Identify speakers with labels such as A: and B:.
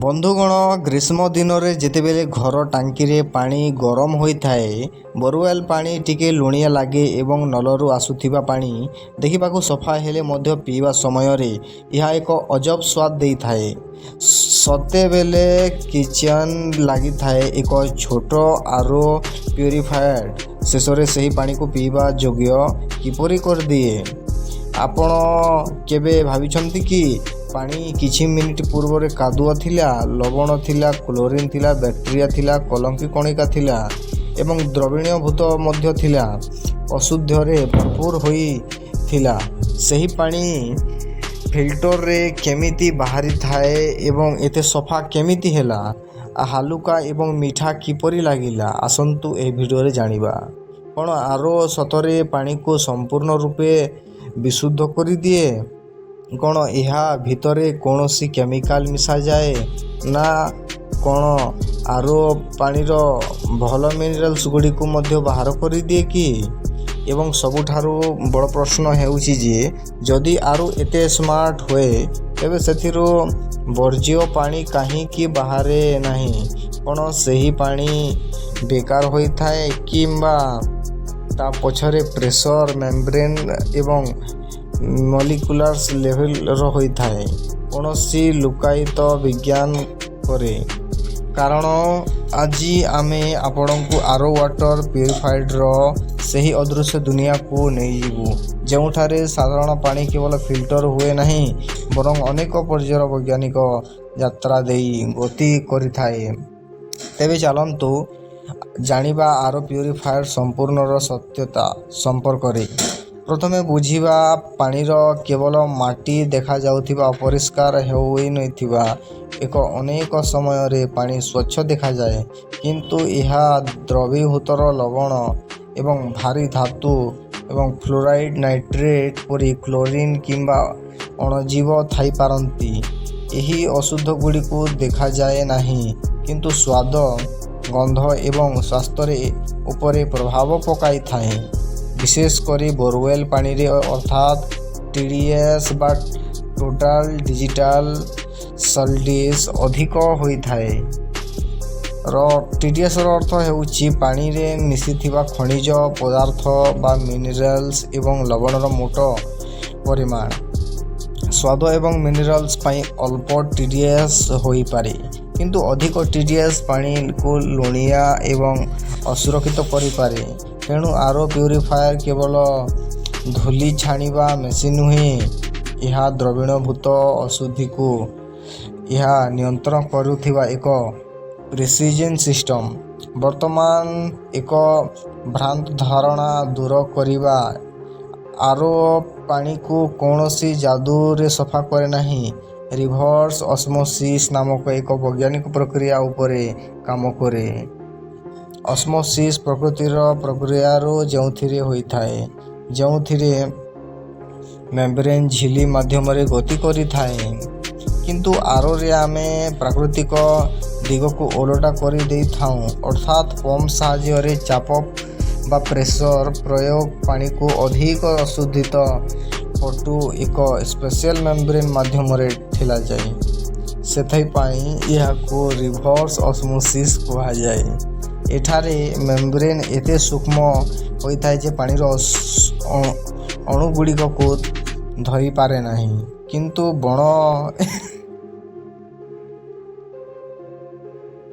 A: ବନ୍ଧୁଗଣ, ଗ୍ରୀଷ୍ମ ଦିନରେ ଯେତେବେଳେ ଘର ଟାଙ୍କିରେ ପାଣି ଗରମ ହୋଇଥାଏ, ବୋରୱେଲ୍ ପାଣି ଟିକେ ଲୁଣିଆ ଲାଗେ ଏବଂ ନଳରୁ ଆସୁଥିବା ପାଣି ଦେଖିବାକୁ ସଫା ହେଲେ ମଧ୍ୟ ପିଇବା ସମୟରେ ଏହା ଏକ ଅଜବ ସ୍ୱାଦ ଦେଇଥାଏ। ସେତେବେଳେ କିଚେନ୍ ଲାଗିଥାଏ ଏକ ଛୋଟ ଆରୋ ପ୍ୟୁରିଫାୟର ଶେଷରେ ସେହି ପାଣିକୁ ପିଇବା ଯୋଗ୍ୟ କିପରି କରିଦିଏ। ଆପଣ କେବେ ଭାବିଛନ୍ତି କି ପାଣି କିଛି ମିନିଟ୍ ପୂର୍ବରେ କାଦୁଅ ଥିଲା, ଲବଣ ଥିଲା, କ୍ଲୋରିନ୍ ଥିଲା, ବ୍ୟାକ୍ଟେରିଆ ଥିଲା, କଳଙ୍କି କଣିକା ଥିଲା ଏବଂ ଦ୍ରବୀଣୀଭୂତ ମଧ୍ୟ ଥିଲା, ଅଶୁଦ୍ଧରେ ଭରପୁର ହୋଇଥିଲା। ସେହି ପାଣି ଫିଲ୍ଟରରେ କେମିତି ବାହାରିଥାଏ ଏବଂ ଏତେ ସଫା କେମିତି ହେଲା? ହାଲୁକା ଏବଂ ମିଠା କିପରି ଲାଗିଲା? ଆସନ୍ତୁ ଏହି ଭିଡ଼ିଓରେ ଜାଣିବା। କ'ଣ ଆରୋ ସତରେ ପାଣିକୁ ସମ୍ପୂର୍ଣ୍ଣ ରୂପେ ବିଶୁଦ୍ଧ କରିଦିଏ? କ'ଣ ଏହା ଭିତରେ କୌଣସି କେମିକାଲ ମିଶାଯାଏ? ନା କ'ଣ ଆରୋ ପାଣିର ଭଲ ମିନେରାଲ୍ସ ଗୁଡ଼ିକୁ ମଧ୍ୟ ବାହାର କରିଦିଏ କି? ଏବଂ ସବୁଠାରୁ ବଡ଼ ପ୍ରଶ୍ନ ହେଉଛି ଯେ ଯଦି ଆରୋ ଏତେ ସ୍ମାର୍ଟ ହୁଏ, ତେବେ ସେଥିରୁ ବର୍ଜ୍ୟ ପାଣି କାହିଁକି ବାହାରେ ନାହିଁ? କ'ଣ ସେହି ପାଣି ବେକାର ହୋଇଥାଏ କିମ୍ବା ତା ପଛରେ ପ୍ରେସର, ମେମ୍ବ୍ରେନ୍ ଏବଂ ମଲିକ୍ୟୁଲାର ଲେଭେଲର ହୋଇଥାଏ କୌଣସି ଲୁକାୟିତ ବିଜ୍ଞାନ କରେ? କାରଣ ଆଜି ଆମେ ଆପଣଙ୍କୁ ଆରୋ ୱାଟର ପ୍ୟୁରିଫାୟରର ସେହି ଅଦୃଶ୍ୟ ଦୁନିଆକୁ ନେଇଯିବୁ, ଯେଉଁଠାରେ ସାଧାରଣ ପାଣି କେବଳ ଫିଲ୍ଟର ହୁଏ ନାହିଁ, ବରଂ ଅନେକ ପର୍ଯ୍ୟାୟର ବୈଜ୍ଞାନିକ ଯାତ୍ରା ଦେଇ ଗତି କରିଥାଏ। ତେବେ ଚାଲନ୍ତୁ ଜାଣିବା ଆରୋ ପ୍ୟୁରିଫାୟର ସମ୍ପୂର୍ଣ୍ଣର ସତ୍ୟତା ସମ୍ପର୍କରେ। ପ୍ରଥମେ ବୁଝିବା, ପାଣିର କେବଳ ମାଟି ଦେଖାଯାଉଥିବା ଅପରିଷ୍କାର ହୋଇନଥିବା ଏକ ଅନେକ ସମୟରେ ପାଣି ସ୍ୱଚ୍ଛ ଦେଖାଯାଏ, କିନ୍ତୁ ଏହା ଦ୍ରବୀଭୂତର ଲବଣ ଏବଂ ଭାରୀ ଧାତୁ ଏବଂ ଫ୍ଲୋରାଇଡ୍, ନାଇଟ୍ରେଟ୍ ପରି କ୍ଲୋରିନ୍ କିମ୍ବା ଅଣୁଜୀବ ଥାଇପାରନ୍ତି। ଏହି ଅଶୁଦ୍ଧ ଗୁଡ଼ିକୁ ଦେଖାଯାଏ ନାହିଁ, କିନ୍ତୁ ସ୍ୱାଦ, ଗନ୍ଧ ଏବଂ ସ୍ୱାସ୍ଥ୍ୟ ଉପରେ ପ୍ରଭାବ ପକାଇଥାଏ। ବିଶେଷ କରି ବୋରୱେଲ୍ ପାଣିରେ, ଅର୍ଥାତ୍ TDS ବା ଟୋଟାଲ ଡିଜିଟାଲ ସଲ୍ଟିସ୍ ଅଧିକ ହୋଇଥାଏ। TDS ର ଅର୍ଥ ହେଉଛି ପାଣିରେ ମିଶିଥିବା ଖଣିଜ ପଦାର୍ଥ ବା ମିନେରାଲ୍ସ ଏବଂ ଲବଣର ମୋଟ ପରିମାଣ। ସ୍ୱାଦ ଏବଂ ମିନେରାଲ୍ସ ପାଇଁ ଅଳ୍ପ TDS ହୋଇପାରେ, କିନ୍ତୁ ଅଧିକ TDS ପାଣିକୁ ଲୁଣିଆ ଏବଂ ଅସୁରକ୍ଷିତ କରିପାରେ। ତେଣୁ ଆରୋ ପ୍ୟୁରିଫାୟର କେବଳ ଧୂଳି ଛାଣିବା ମେସିନ୍ ନୁହେଁ, ଏହା ଦ୍ରବୀଭୂତ ଅଶୁଦ୍ଧିକୁ ଏହା ନିୟନ୍ତ୍ରଣ କରୁଥିବା ଏକ ପ୍ରିସିଜନ୍ ସିଷ୍ଟମ। ବର୍ତ୍ତମାନ ଏକ ଭ୍ରାନ୍ତ ଧାରଣା ଦୂର କରିବା। ଆରୋ ପାଣିକୁ କୌଣସି ଯାଦୁରେ ସଫା କରେ ନାହିଁ। ରିଭର୍ସ ଅସ୍ମୋସିସ୍ ନାମକ ଏକ ବୈଜ୍ଞାନିକ ପ୍ରକ୍ରିୟା ଉପରେ କାମ କରେ। ଅସ୍ମୋସିସ୍ ପ୍ରକୃତିର ପ୍ରକ୍ରିୟାରୁ ଯେଉଁଥିରେ ହୋଇଥାଏ, ଯେଉଁଥିରେ ମେମ୍ବ୍ରେନ୍ ଝିଲ୍ଲି ମାଧ୍ୟମରେ ଗତି କରିଥାଏ। କିନ୍ତୁ ଆରୋରେ ଆମେ ପ୍ରାକୃତିକ ଦିଗକୁ ଓଲଟା କରି ଦେଇଥାଉଁ, ଅର୍ଥାତ୍ ପମ୍ପ ସାହାଯ୍ୟରେ ଚାପ ବା ପ୍ରେସର ପ୍ରୟୋଗ ପାଣିକୁ ଅଧିକ ଅଶୁଦ୍ଧିତ ପଟୁ ଏକ ସ୍ପେଶାଲ ମେମ୍ବ୍ରେନ୍ ମାଧ୍ୟମରେ ଠେଲାଯାଏ। ସେଥିପାଇଁ ଏହାକୁ ରିଭର୍ସ ଅସ୍ମୋସିସ୍ କୁହାଯାଏ। ଏଠାରେ ମେମ୍ବ୍ରେନ୍ ଏତେ ସୂକ୍ଷ୍ମ ହୋଇଥାଏ ଯେ ପାଣିର ଅଣୁଗୁଡ଼ିକକୁ ଧରିପାରେ ନାହିଁ। କିନ୍ତୁ